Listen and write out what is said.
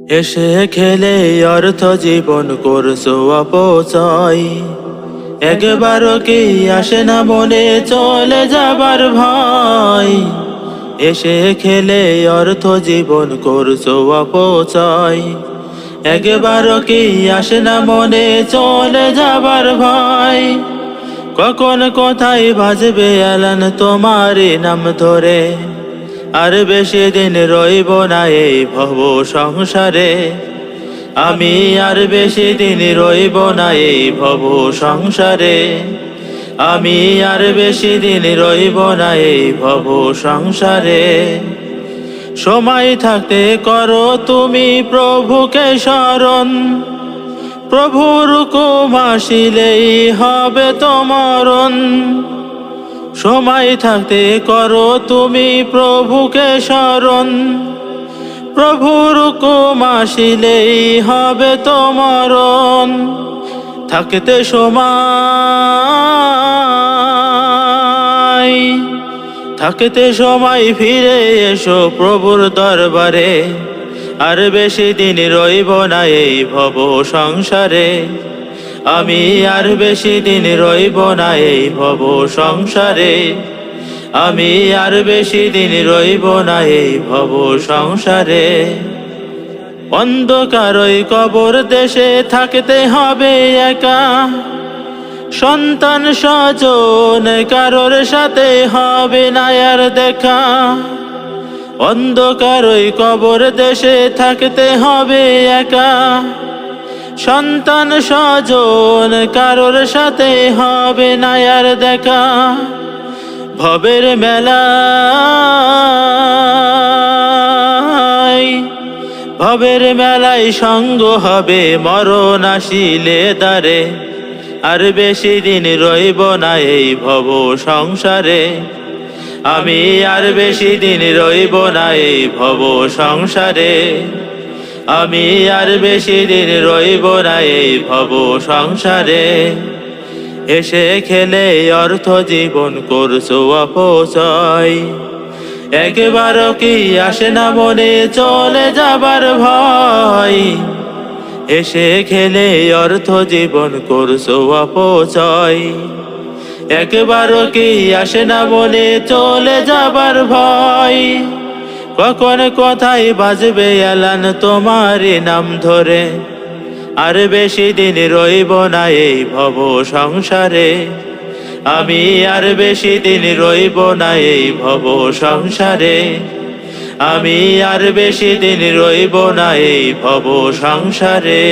হেসে খেলে অর্থ জীবন করছো অপচয়। একবারও কি আসে না মনে চলে যাবার ভয়? এসে খেলে অর্থ জীবন করছো অপচয়। একবারও কি আসে না মনে চলে যাবার ভয়? কখন কোথায় বাজবে এলান তোমারই নাম ধরে, আর বেশি দিন রইব না এই ভব সংসারে। আমি আর বেশি দিন রইব না এই ভব সংসারে। আমি আর বেশি দিন রইব না এই ভব সংসারে। সময় থাকতে করো তুমি প্রভুকে স্মরণ, প্রভুর হুকুম আসিলেই হবে তোমারণ। সময় থাকতে করো তুমি প্রভুকে স্মরণ, প্রভুর হুকুম আসিলেই হবে তোমারণ। থাকতে সময়, থাকতে সময় ফিরে এসো প্রভুর দরবারে। আর বেশি দিন রইব না এই ভব সংসারে। আমি আর বেশি দিন রইব না এই ভব সংসারে। আমি আর বেশি দিন রইব না এই ভব সংসারে। অন্ধকার ওই কবর দেশে থাকতে হবে একা, সন্তান স্বজন কারোর সাথে হবে না আর দেখা। অন্ধকার ওই কবর দেশে থাকতে হবে একা, সন্তান স্বজন কারোর সাথে হবে না আর দেখা। ভবের মেলায়, ভবের মেলায় সঙ্গ হবে মরণ আসিলে দ্বারে। আর বেশি দিন রইব না এই ভব সংসারে। আমি আর বেশি দিন রইব না এই ভব সংসারে। আমি আর বেশি দিন রইব না এই ভব সংসারে। এসে খেলে অর্থ জীবন করছো অপচয়। একবারও কি আসে না মনে চলে যাবার ভয়? এসে খেলে অর্থ জীবন করছো অপচয়। একবারও কি আসে না মনে চলে যাবার ভয়? কখন কোথায় বাজবে এলান তোমারই নাম ধরে, আর বেশি দিন রইব না এই ভব সংসারে। আমি আর বেশি দিন রইব না এই ভব সংসারে। আমি আর বেশি দিন রইব না এই ভব সংসারে।